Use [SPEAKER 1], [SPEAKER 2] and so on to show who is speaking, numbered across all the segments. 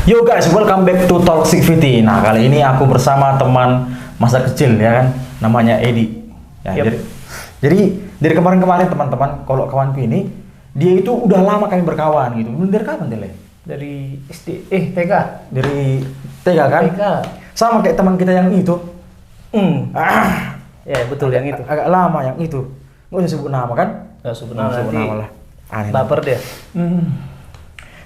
[SPEAKER 1] Yo guys, welcome back to Toxicity. Nah, kali ini aku bersama teman masa kecil ya kan, namanya Edi. Ya,
[SPEAKER 2] Yep.
[SPEAKER 1] jadi dari kemarin-kemarin teman-teman, kalau kawanku ini dia itu udah lama kami berkawan gitu. Dari kapan Tele?
[SPEAKER 2] Dari SD, TK.
[SPEAKER 1] Dari TK kan?
[SPEAKER 2] TK.
[SPEAKER 1] Sama kayak teman kita yang itu.
[SPEAKER 2] Ya betul yang itu.
[SPEAKER 1] Agak lama yang itu. Nggak usah sebut nama kan?
[SPEAKER 2] Nggak sebenarnya
[SPEAKER 1] Sebut
[SPEAKER 2] nanti
[SPEAKER 1] nama lah. Aneh.
[SPEAKER 2] baper dia.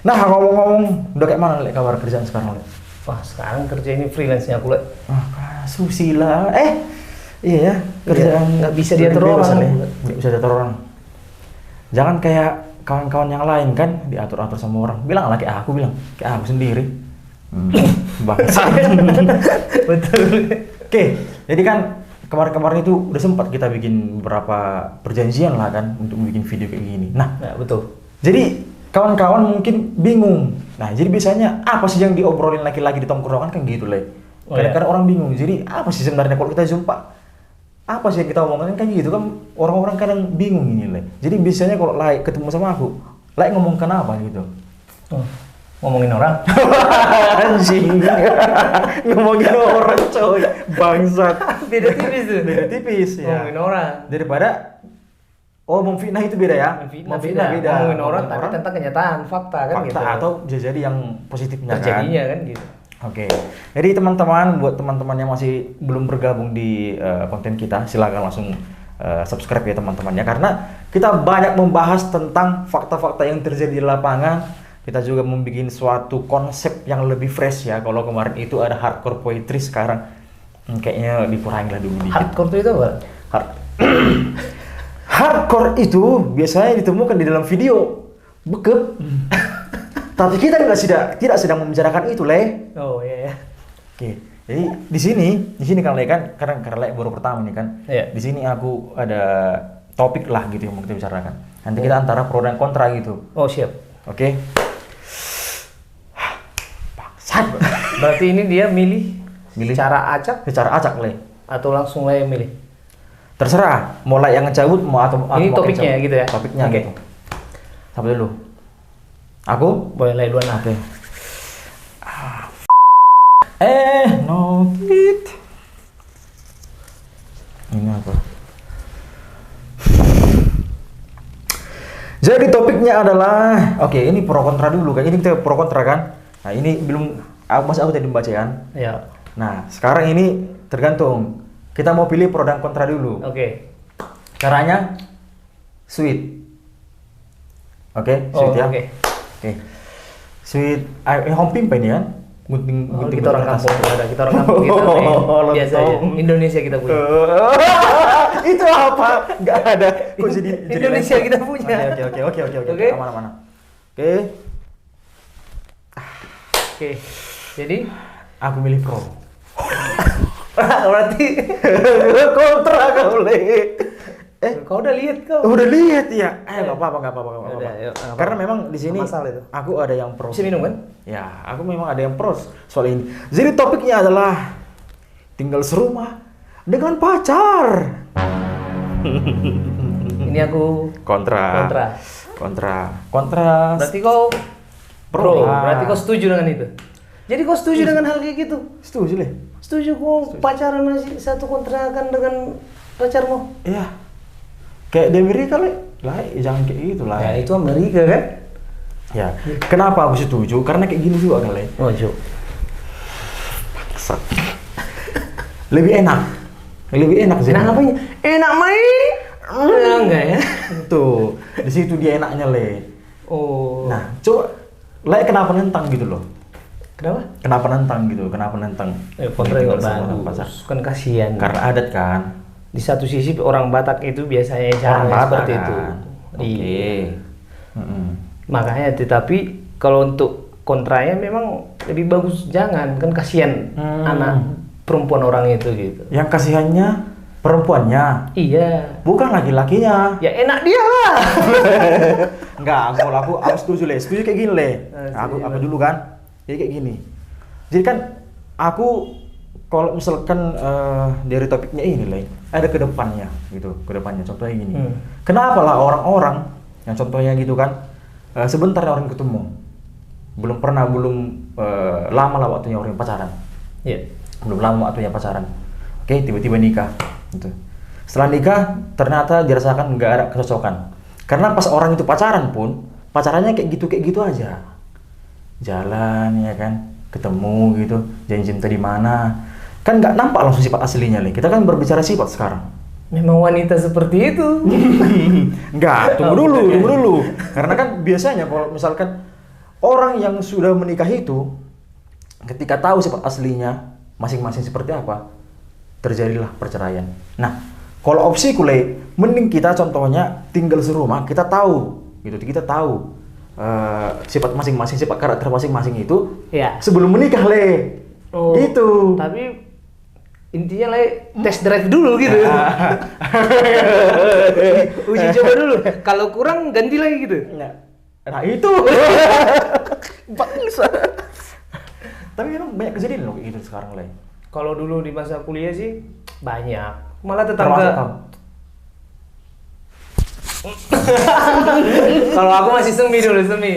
[SPEAKER 1] Nah, ngomong-ngomong, udah kayak mana Lek kabar kerjaan sekarang Lek?
[SPEAKER 2] Wah sekarang kerja ini freelance-nya aku Lek.
[SPEAKER 1] Susila. Iya ya, kerjaan
[SPEAKER 2] nggak bisa diatur orang.
[SPEAKER 1] Nggak bisa diatur orang. Jangan kayak kawan-kawan yang lain kan diatur-atur sama orang. Bilang lah kayak aku bilang, kayak aku sendiri. Bangsa.
[SPEAKER 2] Betul.
[SPEAKER 1] Oke, jadi kan kemarin-kemarin itu udah sempat kita bikin beberapa perjanjian lah kan untuk bikin video kayak gini. Nah,
[SPEAKER 2] Betul.
[SPEAKER 1] jadi kawan-kawan mungkin bingung. Nah, jadi biasanya apa sih yang diobrolin laki-laki di tongkrongan kan gitu, Le.
[SPEAKER 2] Oh,
[SPEAKER 1] Kadang-kadang orang bingung. Jadi apa sih sebenarnya kalau kita jumpa? Apa sih yang kita omongin kan gitu kan orang-orang kadang bingung ini, Le. Jadi biasanya kalau Lai ketemu sama aku, Lai ngomong kenapa gitu.
[SPEAKER 2] Ngomongin orang.
[SPEAKER 1] Anjing. Ngomongin orang coy. Bangsat.
[SPEAKER 2] Beda tipis tuh.
[SPEAKER 1] Beda tipis ya.
[SPEAKER 2] Ngomongin orang.
[SPEAKER 1] Daripada memfitnah itu beda ya.
[SPEAKER 2] Memfitnah beda. Ngomongin orang tapi tentang kenyataan, fakta kan
[SPEAKER 1] fakta
[SPEAKER 2] gitu.
[SPEAKER 1] atau jadi yang positifnya
[SPEAKER 2] terjadinya
[SPEAKER 1] kan.
[SPEAKER 2] kan gitu.
[SPEAKER 1] Oke. Jadi teman-teman, buat teman-teman yang masih belum bergabung di konten kita, silakan langsung subscribe ya teman-temannya, karena kita banyak membahas tentang fakta-fakta yang terjadi di lapangan. Kita juga membuat suatu konsep yang lebih fresh ya. Kalau kemarin itu ada hardcore poetry, sekarang kayaknya dikurangi lah dulu dikit.
[SPEAKER 2] Hardcore itu apa?
[SPEAKER 1] Hardcore itu biasanya ditemukan di dalam video bekep. Tapi kita tidak sedang membicarakan itu, Le.
[SPEAKER 2] Oh iya ya.
[SPEAKER 1] Oke. Jadi di sini kan Le kan, karena Le baru pertama nih kan.
[SPEAKER 2] Iya.
[SPEAKER 1] Di sini aku ada topik lah gitu yang mau kita bicarakan. Nanti kita antara pro dan kontra gitu.
[SPEAKER 2] Oh siap.
[SPEAKER 1] Oke.
[SPEAKER 2] Berarti ini dia milih cara acak
[SPEAKER 1] Secara acak, Le.
[SPEAKER 2] atau langsung lah yang milih?
[SPEAKER 1] Terserah, mau Le yang ngecabut mau atau
[SPEAKER 2] Ini
[SPEAKER 1] aku mau
[SPEAKER 2] topiknya
[SPEAKER 1] ngecabut.
[SPEAKER 2] gitu ya?
[SPEAKER 1] Topiknya
[SPEAKER 2] Oke.
[SPEAKER 1] gitu. Siapa dulu? Aku?
[SPEAKER 2] Boleh lah duluan.
[SPEAKER 1] Oke. Not it. Ini apa? Jadi topiknya adalah, oke, ini pro kontra dulu kan. Ini kita pro kontra kan. Nah, ini belum aku tadi membaca kan.
[SPEAKER 2] Ya.
[SPEAKER 1] Nah, sekarang ini tergantung. Kita mau pilih pro dan kontra dulu.
[SPEAKER 2] Oke.
[SPEAKER 1] Caranya sweet. Oke, sweet ya.
[SPEAKER 2] Oke.
[SPEAKER 1] Oke. Sweet hompimpa ini kan. Gunting
[SPEAKER 2] Kita orang
[SPEAKER 1] atas.
[SPEAKER 2] kampung ada. Kita orang kampung kita biasa aja. Indonesia kita punya.
[SPEAKER 1] Itu apa? Enggak ada. Kok jadi
[SPEAKER 2] Indonesia
[SPEAKER 1] level?
[SPEAKER 2] kita punya.
[SPEAKER 1] Oke. Aman. Oke.
[SPEAKER 2] Oke. Jadi
[SPEAKER 1] Aku milih pro.
[SPEAKER 2] berarti
[SPEAKER 1] Kontra kau Le.
[SPEAKER 2] kau udah lihat kau.
[SPEAKER 1] Udah lihat ya? Enggak apa-apa.
[SPEAKER 2] Udah, yuk, nggak
[SPEAKER 1] Karena
[SPEAKER 2] apa-apa.
[SPEAKER 1] memang di sini
[SPEAKER 2] Nggak masalah itu.
[SPEAKER 1] aku ada yang pro.
[SPEAKER 2] Bisa minum kan?
[SPEAKER 1] Ya, aku memang ada yang pro soal ini. Jadi topiknya adalah tinggal serumah dengan pacar.
[SPEAKER 2] Ini aku
[SPEAKER 1] Kontra.
[SPEAKER 2] Berarti kau pro.
[SPEAKER 1] Lah.
[SPEAKER 2] Berarti kau setuju dengan itu. Jadi kau setuju dengan hal kayak gitu?
[SPEAKER 1] Setuju Le?
[SPEAKER 2] Setuju kau pacaran masih satu kontrakan dengan pacarmu?
[SPEAKER 1] Iya. Kayak di Amerika Le. Lah, jangan kayak gitu lah.
[SPEAKER 2] Ya itu Amerika kan?
[SPEAKER 1] Ya. Kenapa aku setuju? Karena kayak gini juga kan Le.
[SPEAKER 2] Oh Jo.
[SPEAKER 1] Bangsat. Lebih enak sih.
[SPEAKER 2] Enak apanya? Enak main? Enggak ya?
[SPEAKER 1] Tuh, di situ dia enaknya Le.
[SPEAKER 2] Oh.
[SPEAKER 1] Nah, coba Le kenapa nentang gitu loh?
[SPEAKER 2] Kenapa?
[SPEAKER 1] Kenapa nentang gitu? Kenapa nentang?
[SPEAKER 2] Kontra
[SPEAKER 1] Tinggal
[SPEAKER 2] juga
[SPEAKER 1] sama pacar.
[SPEAKER 2] bagus. Kan kasihan.
[SPEAKER 1] Karena adat kan.
[SPEAKER 2] Di satu sisi orang Batak itu biasanya
[SPEAKER 1] Orang
[SPEAKER 2] caranya
[SPEAKER 1] Batak
[SPEAKER 2] seperti
[SPEAKER 1] kan.
[SPEAKER 2] itu.
[SPEAKER 1] Oke.
[SPEAKER 2] Iya.
[SPEAKER 1] Mm-mm.
[SPEAKER 2] Makanya tetapi kalau untuk kontranya memang lebih bagus jangan, kan kasihan anak perempuan orang itu gitu.
[SPEAKER 1] Yang kasihannya perempuannya,
[SPEAKER 2] Iya.
[SPEAKER 1] bukan laki-lakinya.
[SPEAKER 2] Ya enak dia lah.
[SPEAKER 1] Enggak, kalau aku setuju Le. Setuju kayak gini Le. Aku dulu kan. Jadi kayak gini. Jadi kan aku kalau misalkan dari topiknya ini Le, ada ke depannya gitu, ke depannya contohnya gini. Kenapa lah orang-orang yang contohnya gitu kan sebentar orang ketemu. lama lah waktunya orang pacaran.
[SPEAKER 2] Iya.
[SPEAKER 1] Belum lama waktunya pacaran. Oke, tiba-tiba nikah. Gitu. Setelah nikah, ternyata dirasakan nggak ada kecocokan. Karena pas orang itu pacaran pun, pacarannya kayak gitu aja. Jalan ya kan, ketemu gitu, janji cinta di mana. Kan nggak nampak langsung sifat aslinya, Le. Kita kan berbicara sifat sekarang.
[SPEAKER 2] Memang wanita seperti itu.
[SPEAKER 1] Enggak, tunggu dulu. Karena kan biasanya kalau misalkan orang yang sudah menikah itu, ketika tahu sifat aslinya masing-masing seperti apa, terjadilah perceraian. Nah, kalau opsi kule, mending kita contohnya tinggal serumah, kita tahu sifat masing-masing, sifat karakter masing-masing itu
[SPEAKER 2] Ya.
[SPEAKER 1] sebelum menikah, Le.
[SPEAKER 2] Oh,
[SPEAKER 1] Gitu.
[SPEAKER 2] Tapi intinya test drive dulu gitu. Uji coba dulu. Kalau kurang ganti lagi gitu.
[SPEAKER 1] Nah itu. Bangsa. Tapi memang banyak kejadian loh kayak gitu sekarang, Le.
[SPEAKER 2] Kalau dulu di masa kuliah sih banyak. Malah
[SPEAKER 1] Termasuk
[SPEAKER 2] tetangga.
[SPEAKER 1] kamu.
[SPEAKER 2] Kalau aku masih semi dulu, semi.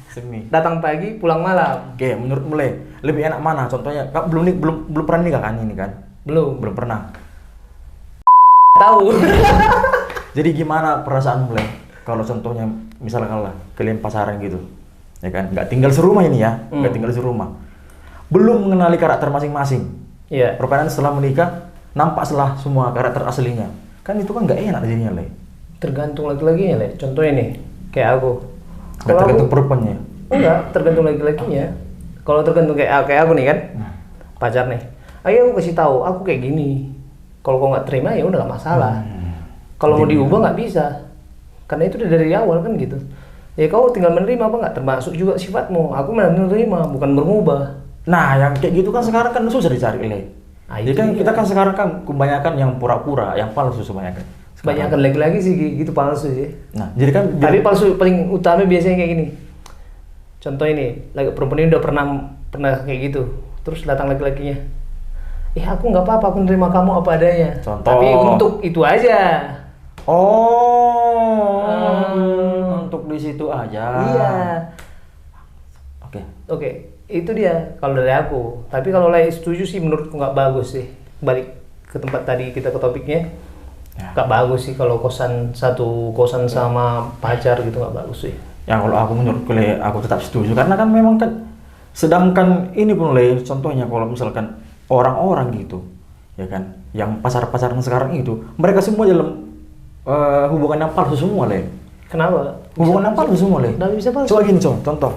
[SPEAKER 1] Semi.
[SPEAKER 2] Datang pagi, pulang malam.
[SPEAKER 1] Oke, menurutmu, Le, lebih enak mana? Contohnya, kamu belum pernah nikah kan ini kan? Belum pernah.
[SPEAKER 2] Tahu.
[SPEAKER 1] Jadi gimana perasaanmu, Le? Kalau contohnya misalkan lah kalian pacaran gitu, ya kan? Nggak tinggal serumah ini ya, nggak tinggal serumah. Belum mengenali karakter masing-masing.
[SPEAKER 2] Iya.
[SPEAKER 1] Perkataan setelah menikah, nampak setelah semua karakter aslinya. Kan itu kan nggak enak jadinya, Le.
[SPEAKER 2] Tergantung laki-lakinya, Le. Contohnya nih, kayak aku.
[SPEAKER 1] Nggak tergantung perempuannya.
[SPEAKER 2] Enggak, tergantung laki-lakinya. Kalau tergantung kayak aku nih kan, pacar nih. Ayo aku kasih tahu, aku kayak gini. Kalau kau nggak terima ya udah nggak masalah. Kalau mau diubah nggak bisa, karena itu udah dari awal kan gitu. Ya kau tinggal menerima apa nggak, termasuk juga sifatmu. Aku menerima, bukan berubah.
[SPEAKER 1] Nah, yang kayak gitu kan sekarang kan susah dicari, Le. Jadi kan kita kan sekarang kan kebanyakan yang pura-pura, yang palsu sebanyakan.
[SPEAKER 2] Kebanyakan lagi-lagi sih gitu palsu sih.
[SPEAKER 1] Nah, jadi kan
[SPEAKER 2] Tapi palsu paling utama biasanya kayak gini. Contoh ini, lagi perempuan ini udah pernah kayak gitu. Terus datang laki-lakinya. Aku nggak apa-apa, aku nerima kamu apa adanya.
[SPEAKER 1] Contoh.
[SPEAKER 2] Tapi untuk itu aja.
[SPEAKER 1] Untuk di situ aja.
[SPEAKER 2] Iya.
[SPEAKER 1] Oke.
[SPEAKER 2] Itu dia kalau dari aku. Tapi kalau lain setuju sih menurutku nggak bagus sih. Balik ke tempat tadi kita ke topiknya. Nggak bagus sih kalau satu kosan sama pacar gitu, nggak bagus sih.
[SPEAKER 1] Ya kalau menurutku, Le, aku tetap setuju karena kan memang kan sedangkan ini pun, Le, contohnya kalau misalkan orang-orang gitu, ya kan, yang pacaran sekarang itu mereka semua dalam hubungan yang palsu semua, Le.
[SPEAKER 2] Kenapa?
[SPEAKER 1] Hubungan yang palsu semua, Le.
[SPEAKER 2] Nggak bisa palsu.
[SPEAKER 1] Coba gini, contoh.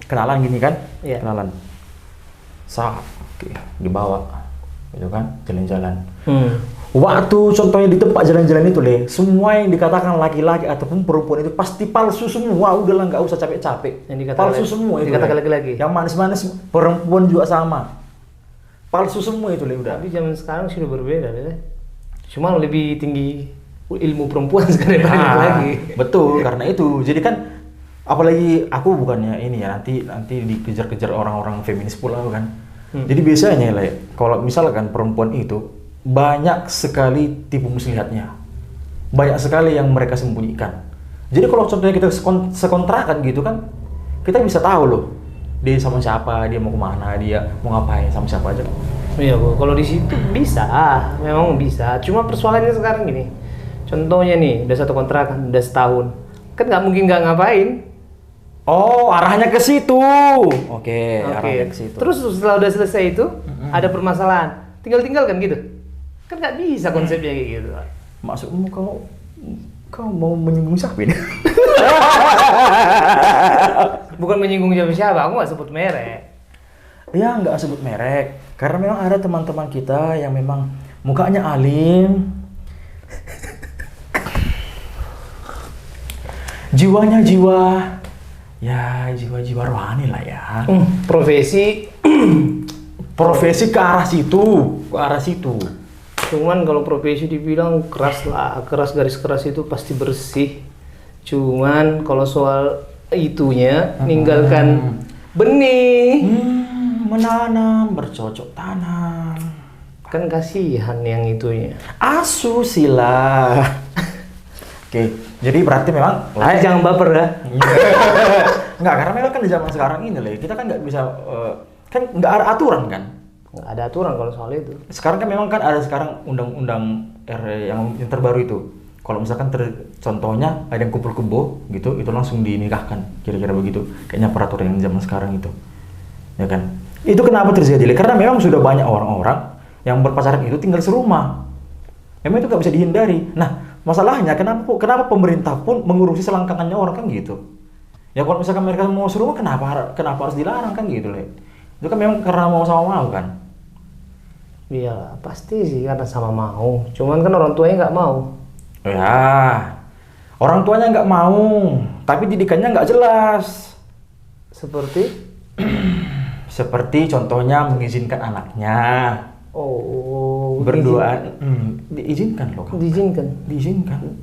[SPEAKER 1] Kenalan gini kan?
[SPEAKER 2] Iya.
[SPEAKER 1] Kenalan. Oke, dibawa, gitu kan, jalan-jalan. Waktu contohnya di tempat jalan-jalan itu, Le, semua yang dikatakan laki-laki ataupun perempuan itu pasti palsu semua. Udahlah, nggak usah capek-capek. Palsu semua itu.
[SPEAKER 2] Dikatakan laki-laki.
[SPEAKER 1] Yang manis-manis perempuan juga sama. Palsu semua itu, Le, udah.
[SPEAKER 2] Tapi zaman sekarang sudah berbeda, Le. Cuma lebih tinggi ilmu perempuan sekarang daripada laki-laki.
[SPEAKER 1] Betul, karena itu. Jadi kan apalagi aku bukannya ini ya, nanti dikejar-kejar orang-orang feminis pula kan. Jadi biasanya, Le, kalau misalkan perempuan itu banyak sekali tipu muslihatnya, banyak sekali yang mereka sembunyikan. Jadi kalau contohnya kita sekontrakan gitu kan, kita bisa tahu loh dia sama siapa, dia mau kemana, dia mau ngapain sama siapa aja.
[SPEAKER 2] Iya, Bu. Kalau di situ bisa, memang bisa. Cuma persoalannya sekarang gini. Contohnya nih, udah satu kontrakan, udah setahun, kan nggak mungkin nggak ngapain.
[SPEAKER 1] Oh, arahnya ke situ. Oke. Arahnya ke situ.
[SPEAKER 2] Terus setelah udah selesai itu, ada permasalahan, tinggal kan gitu. Kan nggak bisa konsepnya kayak gitu.
[SPEAKER 1] Maksudmu kau mau menyinggung siapa ini?
[SPEAKER 2] Bukan menyinggung siapa, aku nggak sebut merek.
[SPEAKER 1] Ya, nggak sebut merek. Karena memang ada teman-teman kita yang memang mukanya alim, jiwanya jiwa rohani lah ya. Profesi ke arah situ.
[SPEAKER 2] Cuman kalau profesi dibilang keras lah, garis keras itu pasti bersih. Cuman kalau soal itunya, ninggalkan benih,
[SPEAKER 1] menanam, bercocok tanam.
[SPEAKER 2] Kan kasihan yang itunya.
[SPEAKER 1] Asusila. Oke, jadi berarti memang
[SPEAKER 2] Jangan baper ya.
[SPEAKER 1] Enggak, karena memang kan di zaman sekarang ini Le, kita kan nggak bisa kan nggak ada aturan kan.
[SPEAKER 2] Nggak ada aturan kalau soal itu.
[SPEAKER 1] Sekarang kan memang kan ada sekarang undang-undang yang terbaru itu. Kalau misalkan contohnya ada yang kumpul kebo gitu, itu langsung dinikahkan, kira-kira begitu. Kayaknya peraturan yang zaman sekarang itu, ya kan? Itu kenapa terjadi? Karena memang sudah banyak orang-orang yang berpacaran itu tinggal serumah. Memang itu nggak bisa dihindari. Nah, masalahnya kenapa pemerintah pun mengurusi selangkangannya orang kan gitu? Ya kalau misalkan mereka mau serumah, kenapa harus dilarang kan gitu, Le? Itu kan memang karena mau sama mau kan?
[SPEAKER 2] Iya, pasti sih karena sama mau. Cuman kan orang tuanya nggak mau.
[SPEAKER 1] Ya, orang tuanya nggak mau, tapi didikannya nggak jelas. Seperti contohnya mengizinkan anaknya.
[SPEAKER 2] Oh,
[SPEAKER 1] Berdua, diizinkan loh. Diizinkan.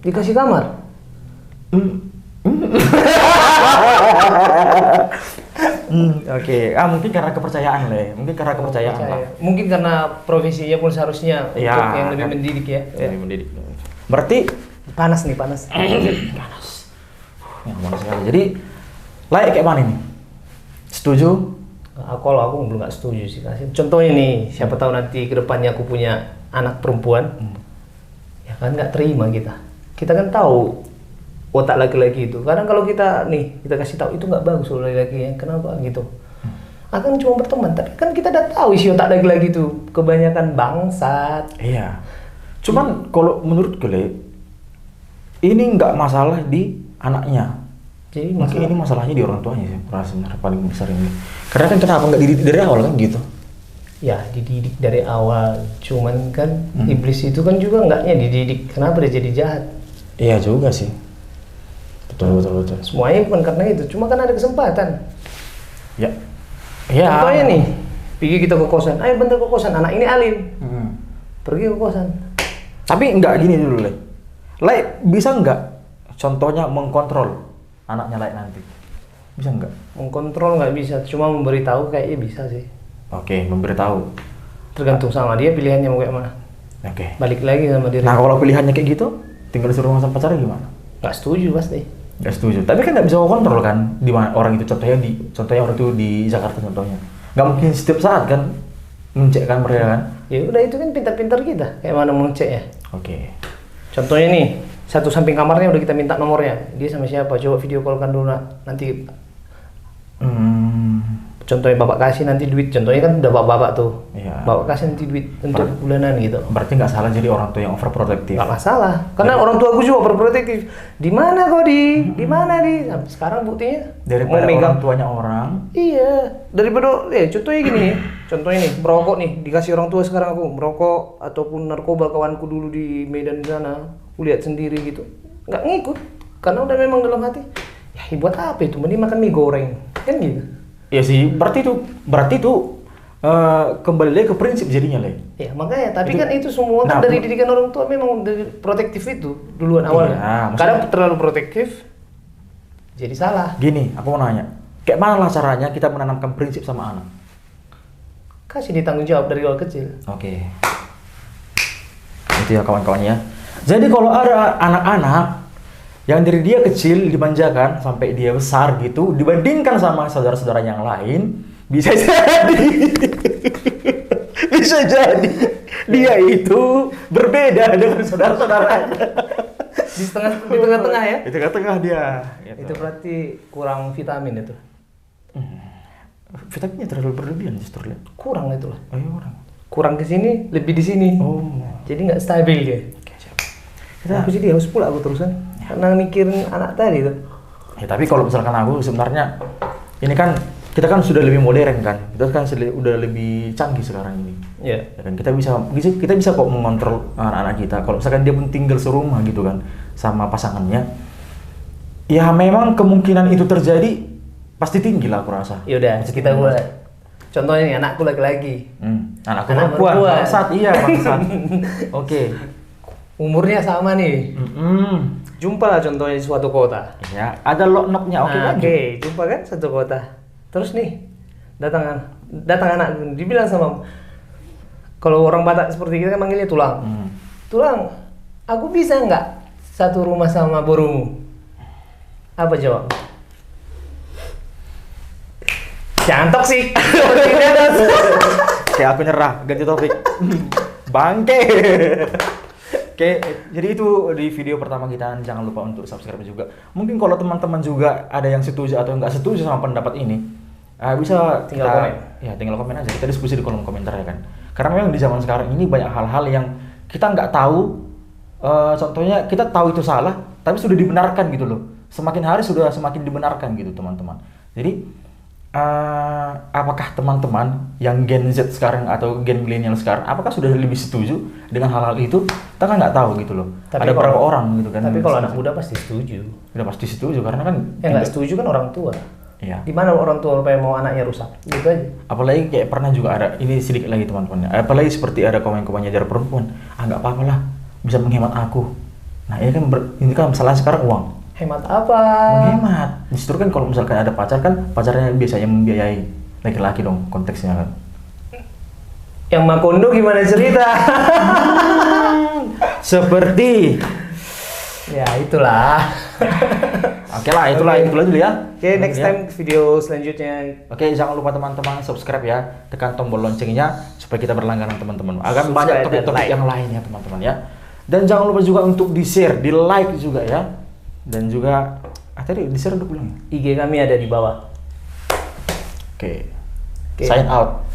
[SPEAKER 2] Dikasih kamar.
[SPEAKER 1] Oke. Mungkin karena kepercayaan Le, Pak.
[SPEAKER 2] Mungkin karena profesinya pun seharusnya
[SPEAKER 1] Ya,
[SPEAKER 2] untuk yang lebih
[SPEAKER 1] kan.
[SPEAKER 2] mendidik ya.
[SPEAKER 1] Lebih mendidik. Berarti
[SPEAKER 2] Panas.
[SPEAKER 1] panas. Ya, panas sekali. Jadi layak kayak mana nih? Setuju?
[SPEAKER 2] Kalau aku belum nggak setuju sih. Contohnya nih, siapa tahu nanti kedepannya aku punya anak perempuan, ya kan nggak terima kita. Kita kan tahu otak laki-laki itu. Kadang kalau kita kasih tahu itu nggak bagus loh laki-laki ya. Kenapa gitu? Akan cuma berteman, tapi kan kita udah tahu isi otak laki-lagi itu kebanyakan bangsat.
[SPEAKER 1] Iya. Cuman kalau menurut gue, ini nggak masalah di anaknya.
[SPEAKER 2] Jadi
[SPEAKER 1] Mungkin ini masalahnya di orang tuanya sih, sebenarnya paling besar ini. Karena kan kenapa nggak dididik dari awal kan gitu?
[SPEAKER 2] ya dididik dari awal. Cuman kan iblis itu kan juga nggaknya dididik. Kenapa dia jadi jahat?
[SPEAKER 1] Iya juga sih. Betul.
[SPEAKER 2] Semuanya bukan karena itu. Cuma kan ada kesempatan.
[SPEAKER 1] Ya. Ya.
[SPEAKER 2] Contohnya nih, pergi kita ke kosan. Ayo bentar ke kosan. Anak ini alim. Pergi ke kosan.
[SPEAKER 1] Tapi nggak gini dulu, Le. Bisa nggak contohnya mengkontrol anaknya nanti? Bisa nggak?
[SPEAKER 2] Mengkontrol nggak bisa, cuma memberitahu kayaknya bisa sih.
[SPEAKER 1] Oke, memberitahu.
[SPEAKER 2] Tergantung sama dia pilihannya mau kayak mana.
[SPEAKER 1] Oke.
[SPEAKER 2] Balik lagi sama diri.
[SPEAKER 1] Nah, kalau pilihannya kayak gitu, tinggal disuruh sama pacarnya gimana?
[SPEAKER 2] Nggak setuju pasti.
[SPEAKER 1] Nggak setuju. Tapi kan nggak bisa kontrol kan di mana orang itu, contohnya orang itu di Jakarta contohnya. Nggak mungkin setiap saat kan mencekkan mereka kan?
[SPEAKER 2] Ya udah, itu kan pintar-pintar kita. Kayak mana mengecek ya.
[SPEAKER 1] Oke.
[SPEAKER 2] Contohnya nih, satu samping kamarnya udah kita minta nomornya. Dia sama siapa? Coba video call kan dulu nanti. Contohnya bapak kasih nanti duit. Contohnya kan udah bapak tuh.
[SPEAKER 1] Iya.
[SPEAKER 2] Bapak kasih nanti duit untuk bulanan gitu.
[SPEAKER 1] Berarti nggak salah jadi orang tua yang overprotective.
[SPEAKER 2] Nggak masalah. Karena orang tua aku juga overprotective. Di mana kau di mana di? Nah, sekarang buktinya
[SPEAKER 1] Daripada
[SPEAKER 2] mau megang.
[SPEAKER 1] orang tuanya orang.
[SPEAKER 2] Iya. Daripada contohnya gini nih. Contohnya nih, merokok nih dikasih orang tua. Sekarang aku merokok ataupun narkoba, kawanku dulu di Medan di sana, aku lihat sendiri gitu. Nggak ngikut. Karena udah memang dalam hati. Ya buat apa itu? Mending makan mie goreng. Kan gitu.
[SPEAKER 1] Iya sih, berarti itu kembali lagi ke prinsip jadinya, Le.
[SPEAKER 2] Ya makanya, tapi kan itu semua kan dari didikan orang tua, memang dari protektif itu duluan awalnya.
[SPEAKER 1] Iya,
[SPEAKER 2] Kadang terlalu protektif jadi salah.
[SPEAKER 1] Gini, aku mau nanya, kayak mana lah caranya kita menanamkan prinsip sama anak?
[SPEAKER 2] Kasih dia tanggung jawab dari awal kecil.
[SPEAKER 1] Oke. Itu ya kawan-kawannya. Jadi kalau ada anak-anak yang dari dia kecil dimanjakan sampai dia besar gitu, dibandingkan sama saudara-saudara yang lain, bisa jadi dia itu berbeda dengan saudara-saudaranya.
[SPEAKER 2] Di tengah-tengah ya.
[SPEAKER 1] Di tengah-tengah dia. Gitu.
[SPEAKER 2] Itu berarti kurang vitamin itu.
[SPEAKER 1] Vitaminnya terlalu berlebihan justru, Le.
[SPEAKER 2] Kurang itulah.
[SPEAKER 1] Kurang
[SPEAKER 2] ke sini, lebih di sini.
[SPEAKER 1] Oh.
[SPEAKER 2] Jadi nggak stabil dia.
[SPEAKER 1] Oke, siap.
[SPEAKER 2] Aku jadi harus pulang aku terusan. Karena mikirin anak tadi tuh.
[SPEAKER 1] Ya tapi kalau misalkan aku sebenarnya ini kan kita kan sudah lebih modern kan, kita kan udah lebih canggih sekarang ini.
[SPEAKER 2] Iya.
[SPEAKER 1] Ya kan kita bisa kok mengontrol anak-anak kita. Kalau misalkan dia pun tinggal serumah gitu kan sama pasangannya, ya memang kemungkinan itu terjadi pasti tinggi lah aku rasa.
[SPEAKER 2] Yaudah, kita buat. Contohnya nih, anakku laki-laki.
[SPEAKER 1] Anakku
[SPEAKER 2] Anak
[SPEAKER 1] perempuan.
[SPEAKER 2] perempuan.
[SPEAKER 1] Bangsat. Oke.
[SPEAKER 2] Umurnya sama nih. Jumpa lah contohnya di suatu kota.
[SPEAKER 1] Ya, ada loknoknya.
[SPEAKER 2] Oke, jumpa kan satu kota. Terus nih, datang anak, dibilang sama, kalau orang Batak seperti kita kan manggilnya tulang. Tulang, aku bisa nggak satu rumah sama borumu? Apa jawab? Jangan toksik. Seperti ini ada.
[SPEAKER 1] Kayak aku nyerah, ganti topik. Bangke. Oke, jadi itu di video pertama kita. Jangan lupa untuk subscribe juga. Mungkin kalau teman-teman juga ada yang setuju atau nggak setuju sama pendapat ini, bisa
[SPEAKER 2] Tinggal
[SPEAKER 1] kita,
[SPEAKER 2] komen.
[SPEAKER 1] ya tinggal komen aja. Kita diskusi di kolom komentar ya kan. Karena memang di zaman sekarang ini banyak hal-hal yang kita nggak tahu. Contohnya kita tahu itu salah, tapi sudah dibenarkan gitu loh. Semakin hari sudah semakin dibenarkan gitu teman-teman. Jadi apakah teman-teman yang Gen Z sekarang atau Gen milenial sekarang, apakah sudah lebih setuju dengan hal-hal itu? Kita kan nggak tahu gitu loh.
[SPEAKER 2] Tapi
[SPEAKER 1] Ada
[SPEAKER 2] kalau-
[SPEAKER 1] beberapa orang gitu kan.
[SPEAKER 2] Tapi kalau anak muda pasti setuju.
[SPEAKER 1] udah pasti setuju karena kan.
[SPEAKER 2] Yang nggak setuju kan orang tua.
[SPEAKER 1] Iya.
[SPEAKER 2] Gimana orang tua supaya mau anaknya rusak? Gitu aja.
[SPEAKER 1] Apalagi kayak pernah juga ada, ini sedikit lagi teman-teman. Apalagi seperti ada komen-komen dari perempuan, nggak apa-apa lah, bisa menghemat aku. Nah ini kan ini kan masalah sekarang uang.
[SPEAKER 2] Hemat apa?
[SPEAKER 1] Menghemat. Justru kan kalau misalkan ada pacar kan pacarnya biasanya membiayai laki-laki dong konteksnya kan.
[SPEAKER 2] Yang Makondo gimana cerita?
[SPEAKER 1] Seperti.
[SPEAKER 2] Ya itulah.
[SPEAKER 1] Oke lah, itulah dulu ya.
[SPEAKER 2] Oke, next
[SPEAKER 1] Ya.
[SPEAKER 2] time video selanjutnya.
[SPEAKER 1] Oke, jangan lupa teman-teman subscribe ya, tekan tombol loncengnya supaya kita berlangganan teman-teman. Agar banyak
[SPEAKER 2] Subscribe dan
[SPEAKER 1] topik-topik
[SPEAKER 2] like.
[SPEAKER 1] yang lainnya teman-teman ya. Dan jangan lupa juga untuk di-share, di-like juga ya. Dan juga tadi di-share udah belum?
[SPEAKER 2] IG kami ada di bawah.
[SPEAKER 1] Oke.
[SPEAKER 2] Oke.
[SPEAKER 1] Sign out.